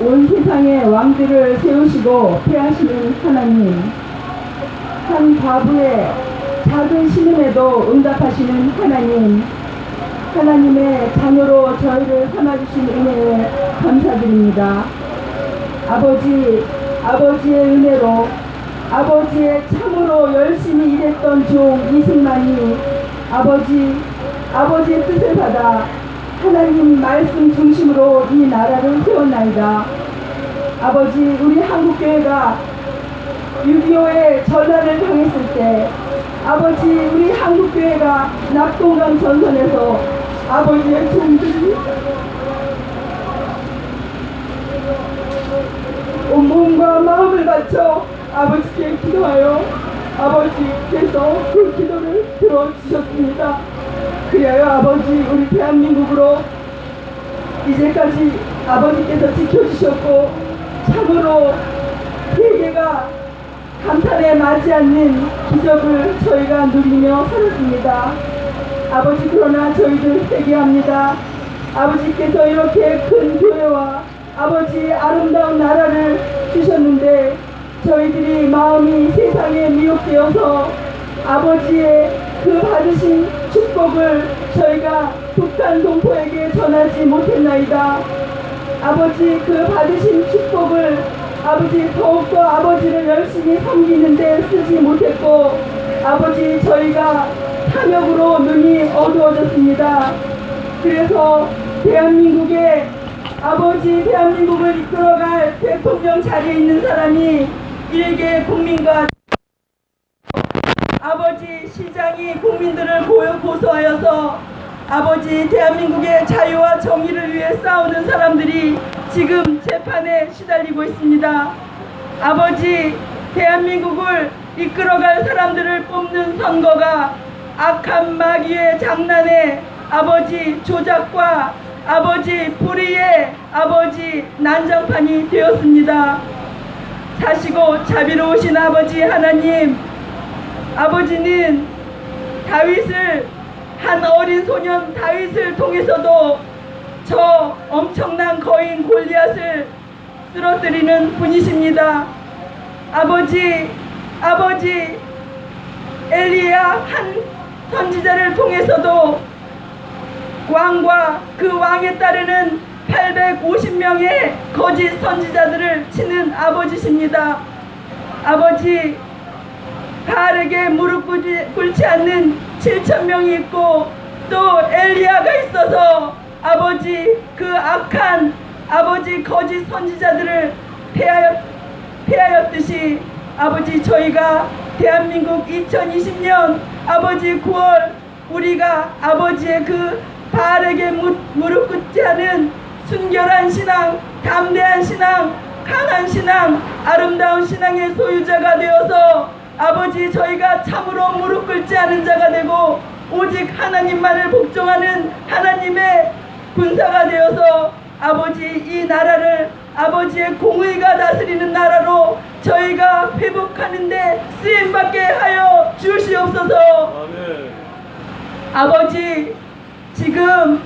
온 세상에 왕들을 세우시고 폐하시는 하나님, 한 과부의 작은 신음에도 응답하시는 하나님, 하나님의 자녀로 저희를 삼아주신 은혜에 감사드립니다. 아버지의 은혜로 아버지의 참으로 열심히 일했던 종 이승만이 아버지의 뜻을 받아 하나님 말씀 중심으로 이 나라를 세웠나이다. 아버지, 우리 한국교회가 6.25의 전란을 당했을 때 아버지, 우리 한국교회가 낙동강 전선에서 아버지의 종들이 온몸과 마음을 바쳐 아버지께 기도하여 아버지께서 그 기도를 들어주셨습니다. 그리하여 아버지, 우리 대한민국으로 이제까지 아버지께서 지켜주셨고 참으로 세계가 감탄에 맞지 않는 기적을 저희가 누리며 살았습니다. 아버지, 그러나 저희들 회개합니다. 아버지께서 이렇게 큰 교회와 아버지 아름다운 나라를 주셨는데 저희들이 마음이 세상에 미혹되어서 아버지의 그 받으신 축복을 저희가 북한 동포에게 전하지 못했나이다. 아버지, 그 받으신 축복을 아버지 더욱더 아버지를 열심히 섬기는데 쓰지 못했고 아버지, 저희가 탐욕으로 눈이 어두워졌습니다. 그래서 대한민국의 대한민국을 이끌어갈 대통령 자리에 있는 사람이 일개 국민과 아버지 시장이 국민들을 고소하여서 아버지 대한민국의 자유와 정의를 위해 싸우는 사람들이 지금 재판에 시달리고 있습니다. 아버지, 대한민국을 이끌어갈 사람들을 뽑는 선거가 악한 마귀의 장난에 아버지 조작과 아버지 불의의 아버지 난장판이 되었습니다. 사시고 자비로우신 아버지 하나님, 아버지는 한 어린 소년 다윗을 통해서도 저 엄청난 거인 골리앗을 쓰러뜨리는 분이십니다. 아버지, 엘리야 한 선지자를 통해서도 왕과 그 왕에 따르는 850명의 거짓 선지자들을 치는 아버지십니다. 아버지, 바알에게 무릎 꿇지 않는 7,000명이 있고 또 엘리야가 있어서 아버지, 그 악한 아버지 거짓 선지자들을 폐하였듯이 아버지, 저희가 대한민국 2020년 아버지 9월 우리가 아버지의 그 바알에게 무릎 꿇지 않은 순결한 신앙, 담대한 신앙, 강한 신앙, 아름다운 신앙의 소유자가 되어서 아버지, 저희가 참으로 무릎 꿇지 않은 자가 되고 오직 하나님만을 복종하는 하나님의 군사가 되어서 아버지, 이 나라를 아버지의 공의가 다스리는 나라로 저희가 회복하는데 쓰임받게 하여 주시옵소서. 아멘. 아버지, 지금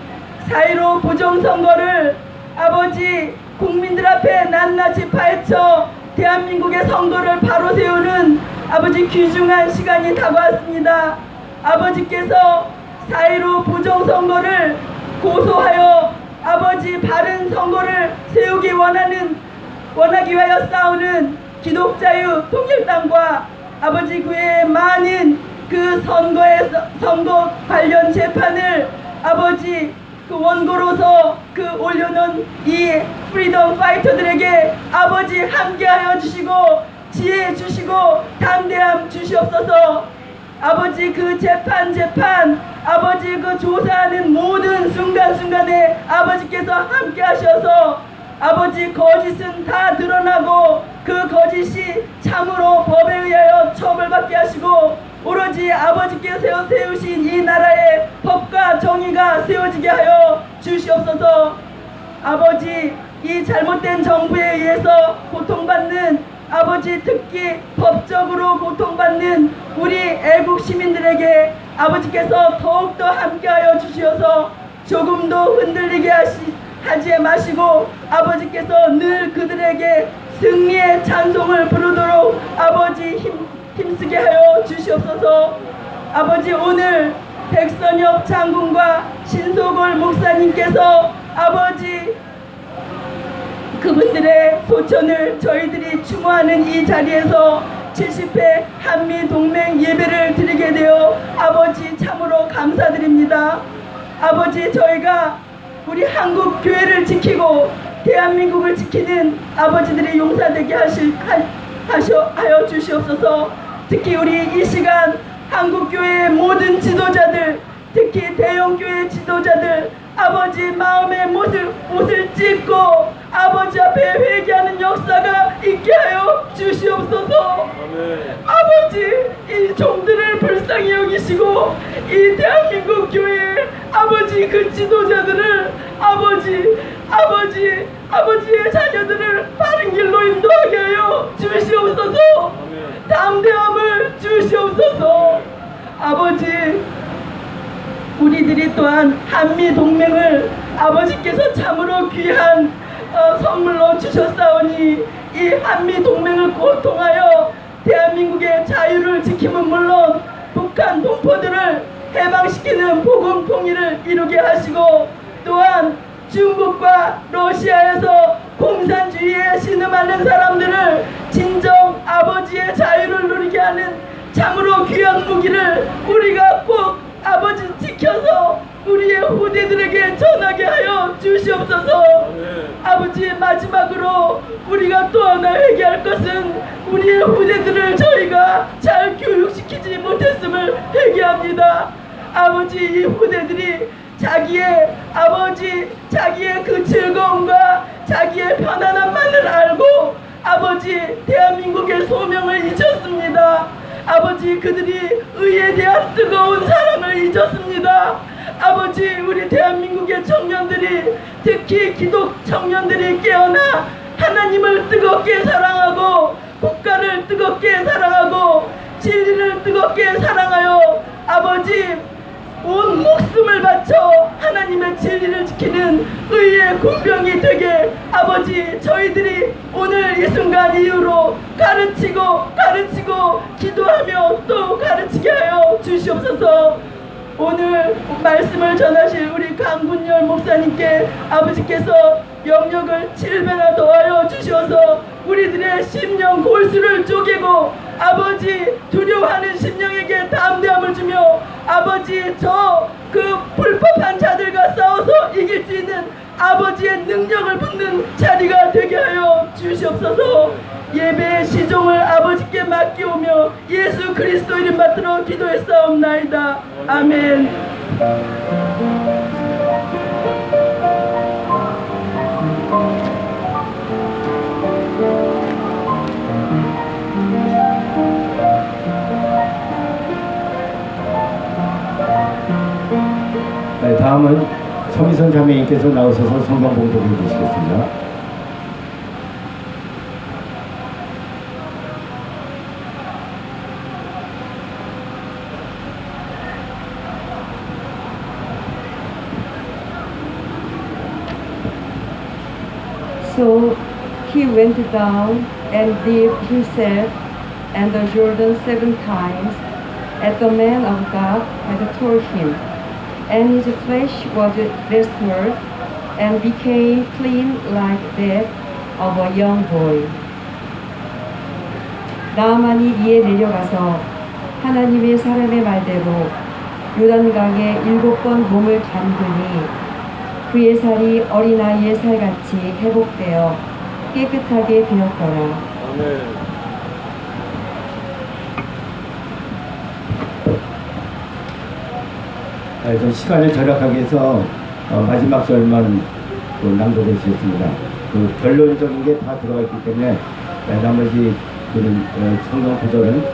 4.15 부정선거를 아버지 국민들 앞에 낱낱이 파헤쳐 대한민국의 선거를 바로 세우는 아버지 귀중한 시간이 다가왔습니다. 아버지께서 4.15 부정선거를 고소하여 아버지 바른 선거를 세우기 원하기 위하여 싸우는 기독자유 통일당과 아버지 그의 많은 그 선거 관련 재판을 아버지 그 원고로서 그 올려놓은 이 프리덤 파이터들에게 아버지 함께하여 주시고 지혜 주시고 담대함 주시옵소서. 아버지 그 재판 아버지 그 조사하는 모든 순간순간에 아버지께서 함께 하셔서 아버지 거짓은 다 드러나고 그 거짓이 참으로 법에 의하여 처벌받게 하시고 오로지 아버지께서 세우신 이 나라의 법과 정의가 세워지게 하여 주시옵소서. 아버지, 이 잘못된 정부에 의해서 고통받는 아버지, 특히 법적으로 고통받는 우리 애국 시민들에게 아버지께서 더욱더 함께하여 주시어서 조금도 흔들리게 하지 마시고 아버지께서 늘 그들에게 승리의 찬송을 부르도록 아버지 힘쓰게 하여 주시옵소서. 아버지, 오늘 백선엽 장군과 신소골 목사님께서 아버지 그분들의 소천을 저희들이 추모하는 이 자리에서 70회 한미동맹 예배를 드리게 되어 아버지 참으로 감사드립니다. 아버지, 저희가 우리 한국 교회를 지키고 대한민국을 지키는 아버지들의 용사되게 하여 주시옵소서. 특히 우리 이 시간 한국교회의 모든 지도자들, 특히 대형교회 지도자들, 아버지 마음의 옷을 찢고 아버지 앞에 회개하는 역사가 있게 하여 주시옵소서. 아버지, 이 종들을 불쌍히 여기시고 이 대한민국 교회 아버지 그 지도자들을 아버지의 자녀들을 바른 길로 인도하게 하여 주시옵소서. 담대함을 주시옵소서. 아버지, 우리들이 또한 한미동맹을 아버지께서 참으로 귀한 선물로 주셨사오니 이 한미동맹을 통하여 대한민국의 자유를 지킴은 물론 북한 동포들을 해방시키는 복음 통일을 이루게 하시고, 또한 중국과 러시아에서 공산주의에 신음하는 사람들을 진정 아버지의 자유를 누리게 하는 참으로 귀한 무기를 우리가 꼭 아버지 지켜서 우리의 후대들에게 전하게 하여 주시옵소서. 아버지, 마지막으로 우리가 또 하나 회개할 것은 우리의 후대들을 저희가 잘 교육시키지 못했음을 회개합니다. 아버지, 이 후대들이 자기의 그 즐거움과 자기의 편안함만을 알고 아버지 대한민국의 소명을 잊었습니다. 아버지, 그들이 의에 대한 뜨거운 사랑을 잊었습니다. 아버지, 우리 대한민국의 청년들이, 특히 기독 청년들이 깨어나 하나님을 뜨겁게 사랑하고 국가를 뜨겁게 사랑하고 진리를 뜨겁게 사랑하여 아버지 온 목숨을 바쳐 하나님의 진리를 지키는 의의 군병이 되게 아버지 저희들이 오늘 이 순간 이후로 가르치고 기도하며 또 가르치게 하여 주시옵소서. 오늘 말씀을 전하실 우리 강군열 목사님께 아버지께서 영역을 7배나 더하여 주셔서 우리들의 심령 골수를 쪼개고 아버지 두려워하는 심령에게 담대함을 주며 아버지 저 그 불법한 자들과 싸워서 이길 수 있는 아버지의 능력을 붙는 자리가 되게 하여 주시옵소서. 예배의 시종을 아버지께 맡기오며 예수 그리스도 이름 받들어 기도했사옵나이다. 아멘. 네, 다음은 서미선 자매님께서 나오셔서 성경 봉독해 주시겠습니다. So he went down and dipped himself and the Jordan 7 times, as the man of God had told him, and his flesh was restored and became clean like that of a young boy. 나아만이 이에 내려가서 하나님의 사람의 말대로 요단강에 7번 몸을 담그니 그의 살이 어린아이의 살같이 회복되어 깨끗하게 되었더라. 아멘. 좀 시간을 절약하기 위해서 마지막 절만 낭독해 주셨습니다. 그 결론적인 게 다 들어가 있기 때문에 나머지 그런 성경 구절은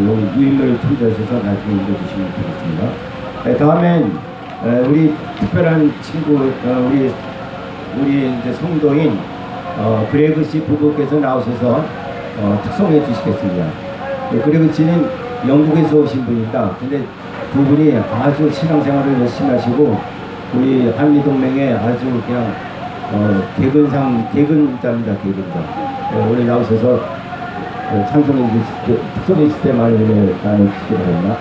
여기 유인을 참조하셔서 나중에 읽어주시면 되겠습니다. 다음엔 우리 특별한 친구 우리 이제 성도인 그레그 씨 부부께서 나오셔서 특송해 주시겠습니다. 그레그 씨는 영국에서 오신 분입니다. 근데 두 분이 아주 신앙생활을 열심히 하시고 우리 한미동맹에 아주 그냥 개근자입니다. 오늘 나오셔서 찬송해 주실 특성의 시스템을 나눠주시기 바랍니다.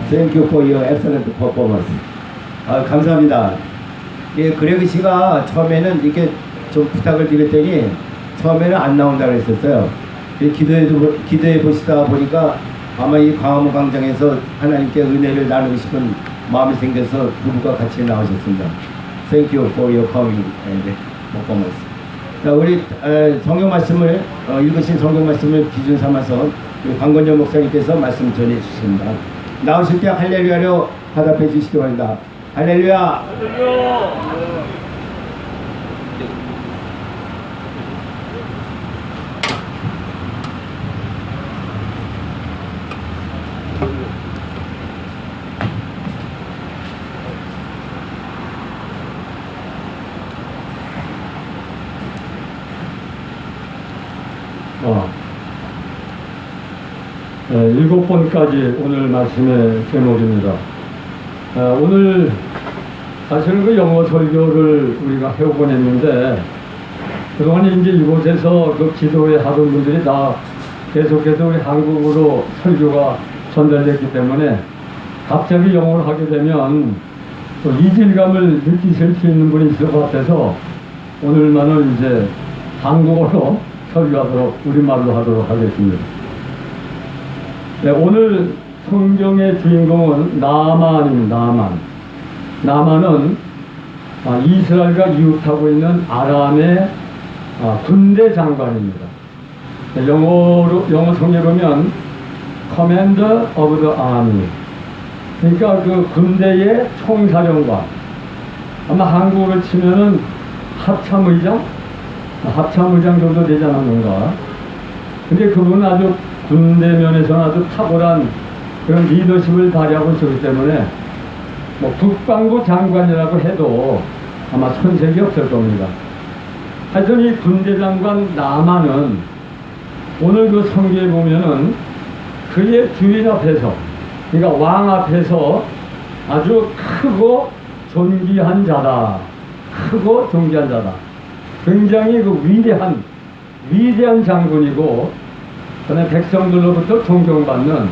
Thank you for your excellent performance. 감사합니다. 예, 그레그 씨가 처음에는 이렇게 좀 부탁을 드렸더니 처음에는 안 나온다고 했었어요. 기도해 보시다 보니까 아마 이 광화문 광장에서 하나님께 은혜를 나누고 싶은 마음이 생겨서 부부가 같이 나오셨습니다. Thank you for your coming and performance. 자, 우리 성경 말씀을 읽으신 성경 말씀을 기준 삼아서 강건전 목사님께서 말씀 전해 주십니다. 나오실 때 할렐루야로 화답해 주시기 바랍니다. 할렐루야. 7번까지 오늘 말씀의 제목입니다. 오늘 사실은 그 영어 설교를 우리가 해오곤 했는데, 그동안 이제 이곳에서 그 기도회 하던 분들이 다 계속해서 우리 한국어로 설교가 전달됐기 때문에 갑자기 영어를 하게 되면 또 이질감을 느끼실 수 있는 분이 있을 것 같아서 오늘만은 이제 한국어로 설교하도록, 우리말로 하도록 하겠습니다. 네, 오늘 성경의 주인공은 나만입니다. 나만은 이스라엘과 이웃하고 있는 아람의 군대 장관입니다. 영어 성경에 보면 Commander of the Army, 그러니까 그 군대의 총사령관, 아마 한국어로 치면은 합참의장 정도 되지 않았는가. 근데 그분은 아주 군대 면에서는 아주 탁월한 그런 리더십을 발휘하고 있기 때문에 뭐 국방부 장관이라고 해도 아마 손색이 없을 겁니다. 하여튼 이 군대 장관 나만은 오늘 그 성경에 보면은 그의 주인 앞에서, 그러니까 왕 앞에서 아주 크고 존귀한 자다. 굉장히 그 위대한 장군이고, 그다음에 백성들로부터 존경받는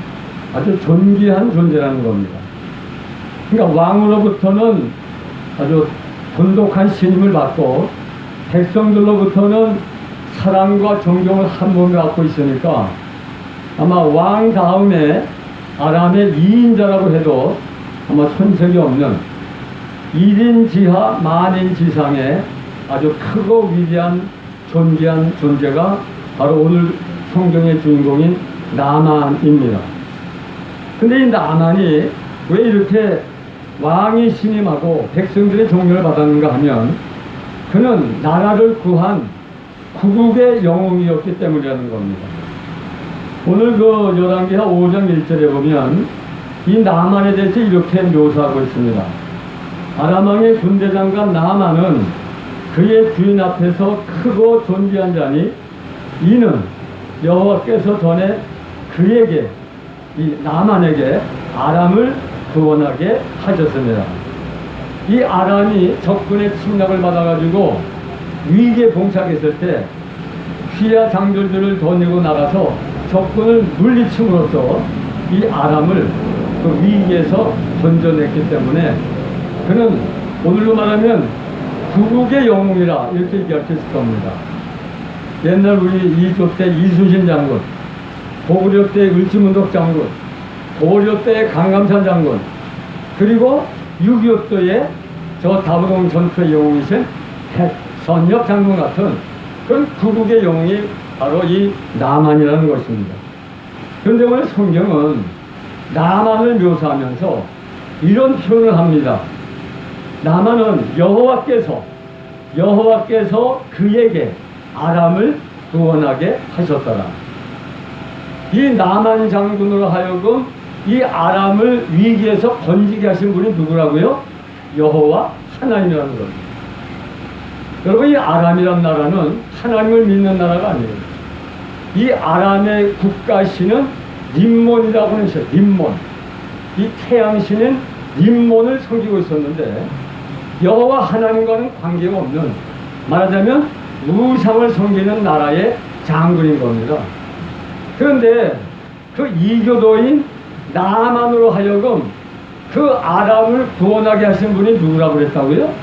아주 존귀한 존재라는 겁니다. 그러니까 왕으로부터는 아주 돈독한 신임을 받고, 백성들로부터는 사랑과 존경을 한 몸에 갖고 있으니까 아마 왕 다음에 아람의 2인자라고 해도 아마 손색이 없는 1인 지하 만인 지상의 아주 크고 위대한 존귀한 존재가 바로 오늘 성경의 주인공인 나만입니다. 근데 이 나만이 왜 이렇게 왕이 신임하고 백성들의 존경을 받았는가 하면, 그는 나라를 구한 구국의 영웅이었기 때문이라는 겁니다. 오늘 그 열왕기하 5장 1절에 보면 이 나만에 대해서 이렇게 묘사하고 있습니다. 아람 왕의 군대 장관 나만은 그의 주인 앞에서 크고 존귀한 자니, 이는 여호와께서 전에 그에게, 이 나만에게 아람을 구원하게 하셨습니다. 이 아람이 적군의 침략을 받아가지고 위기에 봉착했을 때 휘하 장졸들을 거느리고 나가서 적군을 물리침으로써 이 아람을 그 위기에서 건져냈기 때문에 그는 오늘로 말하면 구국의 영웅이라 이렇게 얘기할 수 있을 겁니다. 옛날 우리 이조 때 이순신 장군, 고구려 때 을지문덕 장군, 고려 때 강감찬 장군, 그리고 6.25 때에 저 다부동 전투의 영웅이신 백선엽 장군 같은 그런 구국의 영웅이 바로 이 나만이라는 것입니다. 그런데 오늘 성경은 나만을 묘사하면서 이런 표현을 합니다. 나만은 여호와께서 그에게 아람을 구원하게 하셨더라. 이 나만 장군으로 하여금 이 아람을 위기에서 건지게 하신 분이 누구라고요? 여호와 하나님이라는 겁니다. 여러분, 이 아람이란 나라는 하나님을 믿는 나라가 아니에요. 이 아람의 국가신은 림몬이라고 하는 것이에요. 림몬. 이 태양신은 림몬을 섬기고 있었는데 여호와 하나님과는 관계가 없는, 말하자면 우상을 섬기는 나라의 장군인 겁니다. 그런데 그 이교도인 나만으로 하여금 그 아람을 구원하게 하신 분이 누구라고 그랬다고요?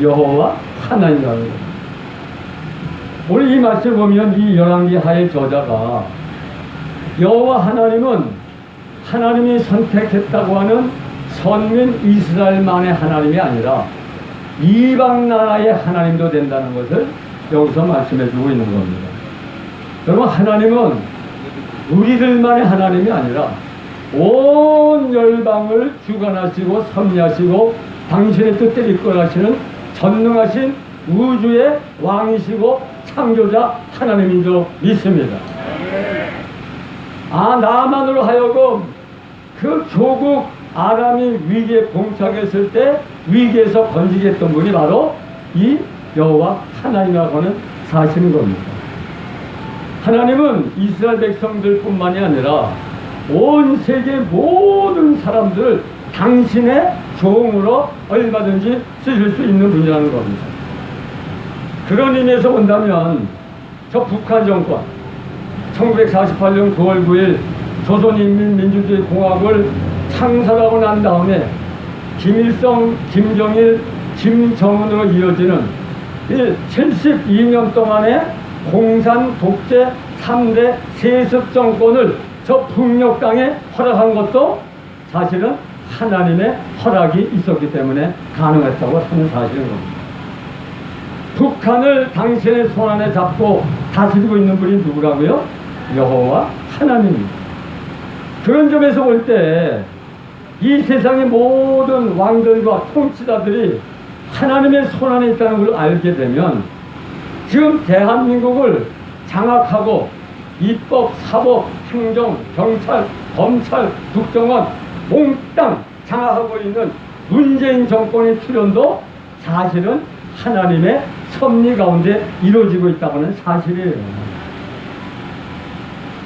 여호와 하나님이라는 거예요. 오늘 이 말씀을 보면 이 열왕기하의 저자가 여호와 하나님은 하나님이 선택했다고 하는 선민 이스라엘만의 하나님이 아니라 이방 나라의 하나님도 된다는 것을 여기서 말씀해 주고 있는 겁니다. 여러분, 하나님은 우리들만의 하나님이 아니라 온 열방을 주관하시고 섭리하시고 당신의 뜻대로 이끌어가시는 전능하신 우주의 왕이시고 창조자 하나님인 줄 믿습니다. 나만으로 하여금 그 조국 아람이 위기에 봉착했을 때 위기에서 건지게 했던 분이 바로 이 여호와 하나님이라고 하는 사실인 겁니다. 하나님은 이스라엘 백성들뿐만이 아니라 온 세계 모든 사람들을 당신의 종으로 얼마든지 쓰실 수 있는 분이라는 겁니다. 그런 의미에서 본다면 저 북한 정권 1948년 9월 9일 조선인민민주주의 공화국을 창설하고 난 다음에 김일성, 김정일, 김정은으로 이어지는 72년 동안의 공산 독재 3대 세습 정권을 저 북녘 땅에 허락한 것도 사실은 하나님의 허락이 있었기 때문에 가능했다고 하는 사실인 겁니다. 북한을 당신의 손 안에 잡고 다스리고 있는 분이 누구라고요? 여호와 하나님입니다. 그런 점에서 볼 때 이 세상의 모든 왕들과 통치자들이 하나님의 손 안에 있다는 걸 알게 되면 지금 대한민국을 장악하고 입법, 사법, 행정, 경찰, 검찰, 국정원 몽땅 장악하고 있는 문재인 정권의 출현도 사실은 하나님의 섭리 가운데 이루어지고 있다고는 사실이에요.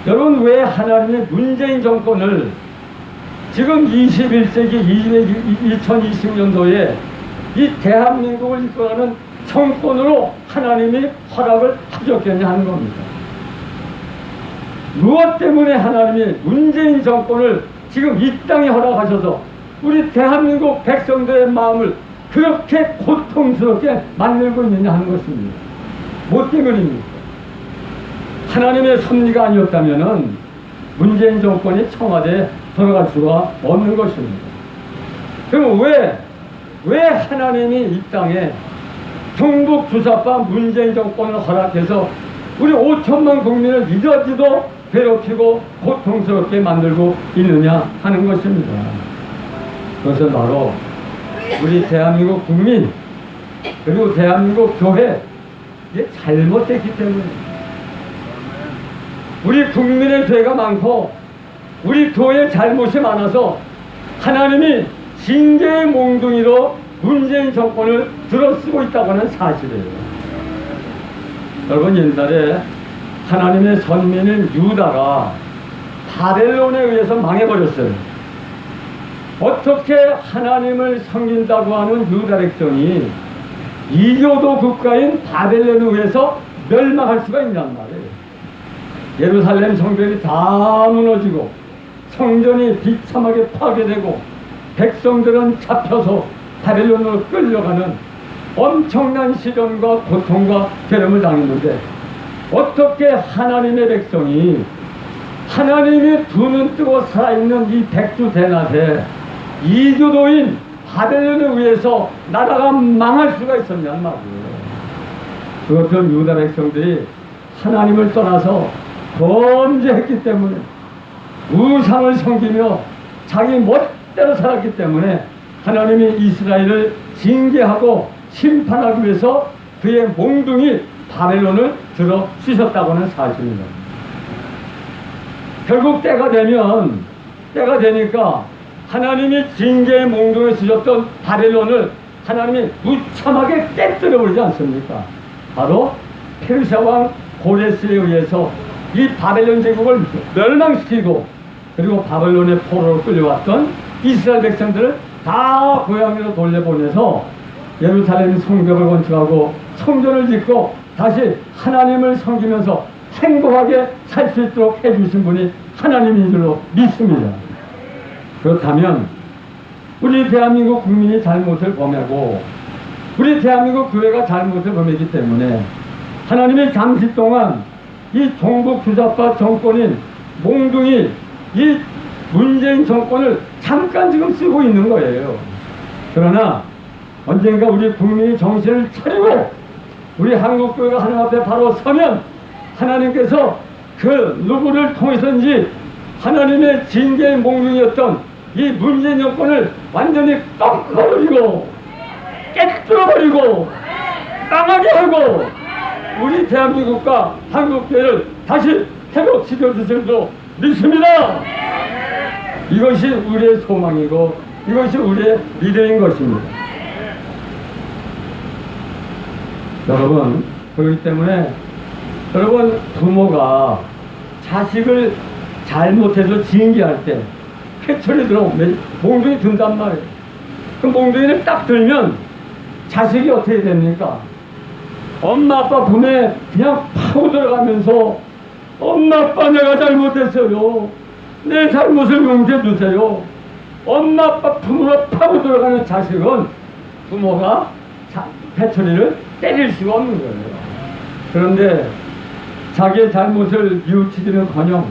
여러분, 왜 하나님의 문재인 정권을 지금 21세기 2020년도에 이 대한민국을 이끌어가는 정권으로 하나님이 허락을 하셨겠냐 하는 겁니다. 무엇 때문에 하나님이 문재인 정권을 지금 이 땅에 허락하셔서 우리 대한민국 백성들의 마음을 그렇게 고통스럽게 만들고 있느냐 하는 것입니다. 뭐 때문입니까? 하나님의 섭리가 아니었다면 문재인 정권이 청와대에 들어갈 수가 없는 것입니다. 그럼 왜 하나님이 이 땅에 경북 주사파 문재인 정권을 허락해서 우리 5천만 국민을 이러지도 괴롭히고 고통스럽게 만들고 있느냐 하는 것입니다. 그것은 바로 우리 대한민국 국민 그리고 대한민국 교회 이게 잘못됐기 때문입니다. 우리 국민의 죄가 많고 우리 교회의 잘못이 많아서 하나님이 징계의 몽둥이로 문재인 정권을 들어쓰고 있다고 하는 사실이에요. 여러분, 옛날에 하나님의 선민인 유다가 바벨론에 의해서 망해버렸어요. 어떻게 하나님을 섬긴다고 하는 유다 백성이 이교도 국가인 바벨론에 의해서 멸망할 수가 있냔 말이에요. 예루살렘 성벽이 다 무너지고 성전이 비참하게 파괴되고 백성들은 잡혀서 바벨론으로 끌려가는 엄청난 시련과 고통과 괴로움을 당했는데 어떻게 하나님의 백성이 하나님이 두 눈 뜨고 살아있는 이 백주 대낮에 이교도인 바벨론에 의해서 나라가 망할 수가 있었냔 말이에요. 그것은 유다 백성들이 하나님을 떠나서 범죄했기 때문에 우상을 섬기며 자기 멋대로 살았기 때문에 하나님이 이스라엘을 징계하고 심판하기 위해서 그의 몽둥이 바벨론을 들어 쓰셨다고 하는 사실입니다. 결국 때가 되니까 하나님이 징계의 몽둥이에 쓰셨던 바벨론을 하나님이 무참하게 깨뜨려버리지 않습니까? 바로 페르시아 왕 고레스에 의해서 이 바벨론 제국을 멸망시키고 그리고 바벨론의 포로로 끌려왔던 이스라엘 백성들을 다 고향으로 돌려보내서 예루살렘 성벽을 건축하고 성전을 짓고 다시 하나님을 섬기면서 행복하게 살 수 있도록 해주신 분이 하나님인 줄로 믿습니다. 그렇다면 우리 대한민국 국민이 잘못을 범하고 우리 대한민국 교회가 잘못을 범했기 때문에 하나님이 잠시 동안 이 종북 주사파 정권인 몽둥이 이 문재인 정권을 잠깐 지금 쓰고 있는 거예요. 그러나 언젠가 우리 국민이 정신을 차리고 우리 한국교회가 하나님 앞에 바로 서면 하나님께서 그 누구를 통해서인지 하나님의 징계의 몽둥이였던 이 문재인 정권을 완전히 꺾어버리고 깨뜨려버리고 망하게 하고 우리 대한민국과 한국교회를 다시 회복시켜 주실 줄 믿습니다. 이것이 우리의 소망이고 이것이 우리의 미래인 것입니다. 여러분, 그렇기 때문에 여러분, 부모가 자식을 잘못해서 징계할 때 회초리 들어오면 몽둥이 든단 말이에요. 그 몽둥이를 딱 들면 자식이 어떻게 됩니까? 엄마 아빠 품에 그냥 파고 들어가면서 엄마 아빠 내가 잘못했어요. 내 잘못을 용서해 주세요. 엄마 아빠 품으로 파고 들어가는 자식은 부모가 회초리를 때릴 수가 없는 거예요. 그런데 자기의 잘못을 뉘우치기는커녕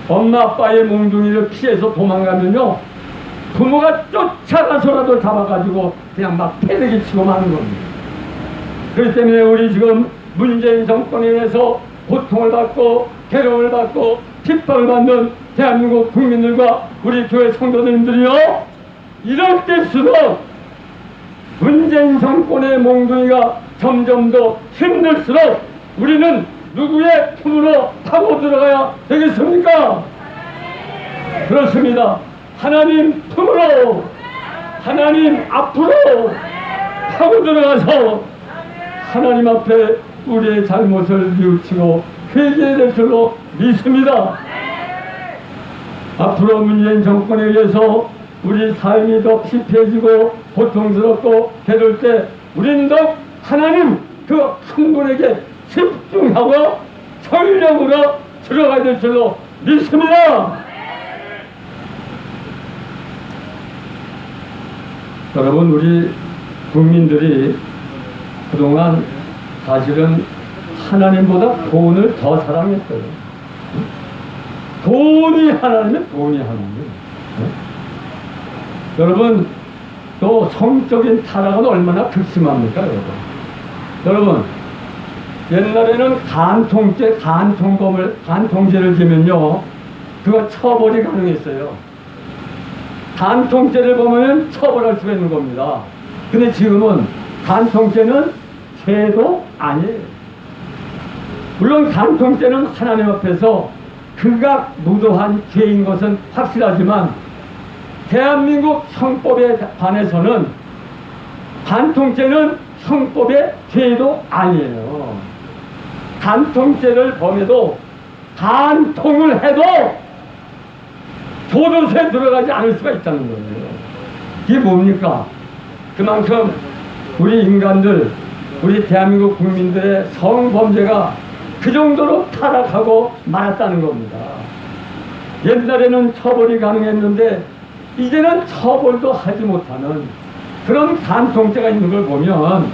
엄마 아빠의 몽둥이를 피해서 도망가면요, 부모가 쫓아가서라도 잡아가지고 그냥 막 패대기 치고 마는 겁니다. 그렇기 때문에 우리 지금 문재인 정권에 의해서 고통을 받고 괴로움을 받고 핍박을 받는 대한민국 국민들과 우리 교회 성도님들이요, 이럴 때일수록 문재인 정권의 몽둥이가 점점 더 힘들수록 우리는 누구의 품으로 파고 들어가야 되겠습니까? 그렇습니다. 하나님 품으로, 하나님 앞으로 파고 들어가서 하나님 앞에 우리의 잘못을 뉘우치고 회개해야 될 줄로 믿습니다. 앞으로 문재인 정권에 의해서 우리 삶이 더 피폐해지고 고통스럽고 괴로울 때 우리는 더욱 하나님 그 한 분에게 집중하고 전력으로 들어가야 될 줄로 믿습니다. 여러분, 우리 국민들이 그동안 사실은 하나님보다 돈을 더 사랑했어요. 돈이 하나님이면 돈이 하나님. 여러분, 또 성적인 타락은 얼마나 극심합니까, 여러분? 여러분, 옛날에는 간통죄를 지면요, 그거 처벌이 가능했어요. 간통죄를 보면 처벌할 수가 있는 겁니다. 근데 지금은 간통죄는 죄도 아니에요. 물론 간통죄는 하나님 앞에서 극악 무도한 죄인 것은 확실하지만 대한민국 형법에 관해서는 간통죄는 형법의 죄도 아니에요. 간통죄를 범해도 간통을 해도 교도소에 들어가지 않을 수가 있다는 거예요. 이게 뭡니까? 그만큼 우리 인간들, 우리 대한민국 국민들의 성범죄가 그 정도로 타락하고 말았다는 겁니다. 옛날에는 처벌이 가능했는데 이제는 처벌도 하지 못하는 그런 간통죄가 있는 걸 보면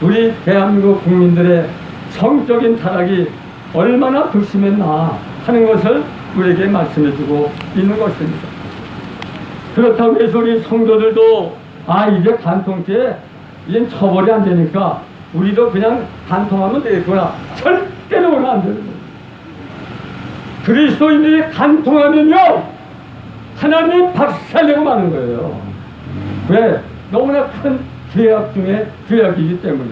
우리 대한민국 국민들의 성적인 타락이 얼마나 극심했나 하는 것을 우리에게 말씀해주고 있는 것입니다. 그렇다고 해서 우리 성도들도 이제 간통죄 이제 처벌이 안 되니까 우리도 그냥 간통하면 되겠구나, 절대로 그러면 안 되는 거예요. 그리스도인들이 간통하면요 하나님 박살내고 마는 거예요. 왜? 너무나 큰 죄악 중에 죄악이기 때문에.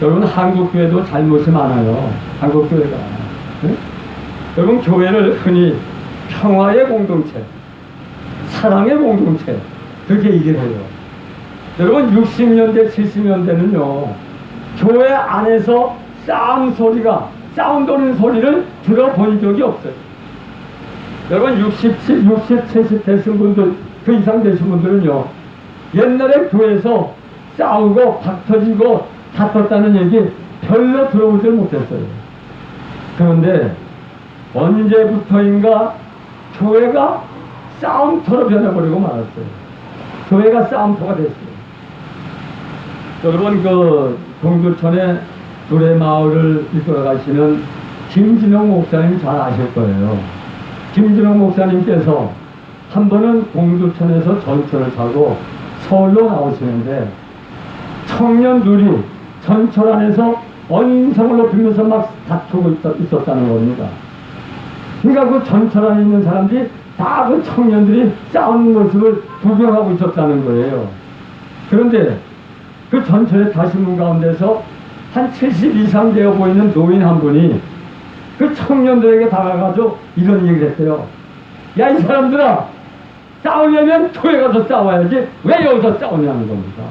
여러분, 한국교회도 잘못이 많아요. 한국교회가. 네? 여러분, 교회를 흔히 평화의 공동체, 사랑의 공동체 그렇게 얘기를 해요. 여러분, 60년대 70년대는요 교회 안에서 싸움 도는 소리를 들어본 적이 없어요. 여러분, 60, 70 되신 분들, 그 이상 되신 분들은요 옛날에 교회에서 싸우고 박 터지고 다퉜다는 얘기 별로 들어보질 못했어요. 그런데 언제부터인가 교회가 싸움터로 변해버리고 말았어요. 교회가 싸움터가 됐어요. 여러분, 그 동두천에 두레마을을 이끌어 가시는 김진영 목사님 잘 아실 거예요. 김진영 목사님께서 한 번은 동두천에서 전철을 타고 서울로 나오시는데 청년들이 전철 안에서 언성을 높이면서 막 다투고 있었다는 겁니다. 그러니까 그 전철 안에 있는 사람들이 다 그 청년들이 싸우는 모습을 구경하고 있었다는 거예요. 그런데 그 전철에 타신 분 가운데서 한 70 이상 되어 보이는 노인 한 분이 그 청년들에게 다가가서 이런 얘기를 했어요. 야, 이 사람들아, 싸우려면 교회 가서 싸워야지 왜 여기서 싸우냐는 겁니다.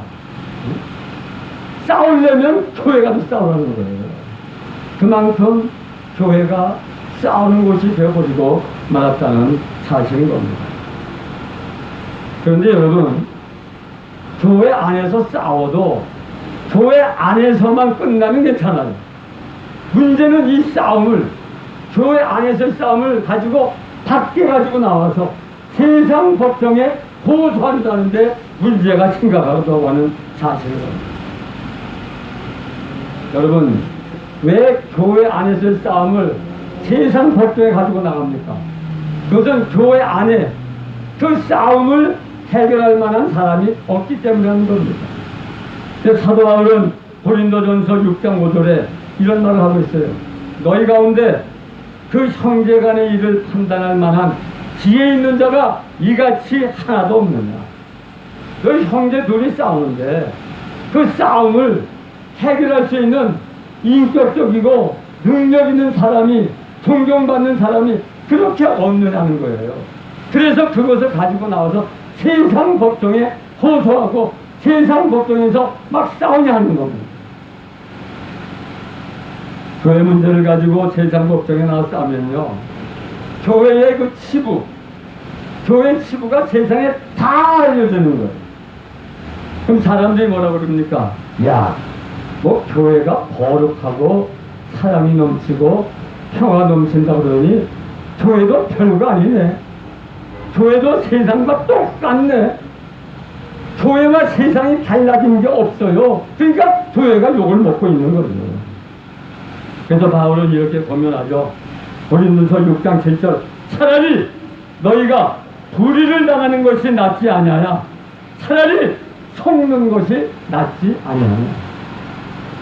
싸우려면 교회 가서 싸우라는 거예요. 그만큼 교회가 싸우는 곳이 되어버리고 말았다는 사실인 겁니다. 그런데 여러분, 교회 안에서 싸워도 교회 안에서만 끝나면 괜찮아요. 문제는 이 싸움을, 교회 안에서의 싸움을 가지고 밖에 가지고 나와서 세상 법정에 호소한다는데 문제가 심각하다고 하는 사실입니다. 여러분, 왜 교회 안에서의 싸움을 세상 법정에 가지고 나갑니까? 그것은 교회 안에 그 싸움을 해결할 만한 사람이 없기 때문이라는 겁니다. 사도 바울은 고린도전서 6장 5절에 이런 말을 하고 있어요. 너희 가운데 그 형제 간의 일을 판단할 만한 지혜 있는 자가 이같이 하나도 없느냐. 너희 형제 둘이 싸우는데 그 싸움을 해결할 수 있는 인격적이고 능력 있는 사람이, 존경받는 사람이 그렇게 없느냐는 거예요. 그래서 그것을 가지고 나와서 세상 법정에 호소하고 세상 법정에서 막 싸우냐 하는 겁니다. 교회 문제를 가지고 세상 법정에 나와 싸우면요, 교회의 그 치부, 교회 치부가 세상에 다 알려지는 거예요. 그럼 사람들이 뭐라고 그럽니까? 야, 뭐 교회가 거룩하고 사랑이 넘치고 평화 넘친다 그러니 교회도 별거 아니네. 교회도 세상과 똑같네. 교회와 세상이 달라진 게 없어요. 그러니까 교회가 욕을 먹고 있는 거죠. 그래서 바울은 이렇게 권면하죠. 고린도서 6장 7절, 차라리 너희가 불의를 당하는 것이 낫지 아니하냐. 차라리 속는 것이 낫지 아니하냐.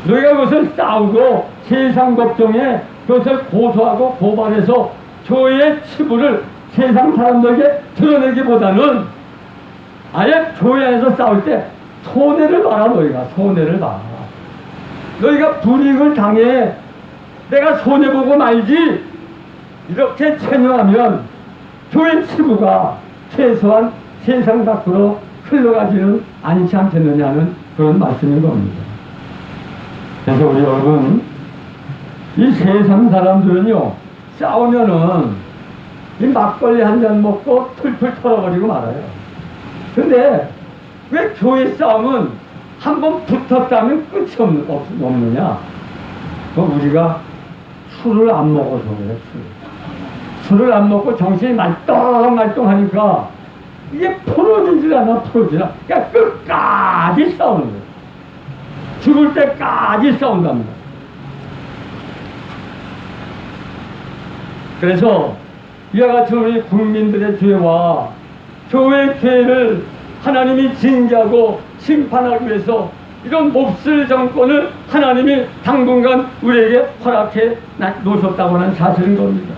너희가 그것을 싸우고 세상 법정에 그것을 고소하고 고발해서 교회의 치부를 세상 사람들에게 드러내기보다는 아예 교회 안에서 싸울 때 손해를 봐라. 너희가 손해를 봐. 너희가 불이익을 당해 내가 손해보고 말지, 이렇게 체념하면 교회 치부가 최소한 세상 밖으로 흘러가지는 않지 않겠느냐는 그런 말씀인 겁니다. 그래서 우리 여러분, 이 세상 사람들은요, 싸우면은 이 막걸리 한 잔 먹고 풀풀 털어버리고 말아요. 근데 왜 교회 싸움은 한번 붙었다면 끝이 없느냐? 우리가 술을 안 먹어서 그래. 술을 안 먹고 정신이 말똥말똥하니까 이게 풀어지질 않아. 그러니까 끝까지 싸우는 거예요. 죽을 때까지 싸운답니다. 그래서 이와 같이 우리 국민들의 죄와 교회의 죄를 하나님이 징계하고 심판하기 위해서 이런 몹쓸 정권을 하나님이 당분간 우리에게 허락해 놓으셨다고 하는 사실인 겁니다.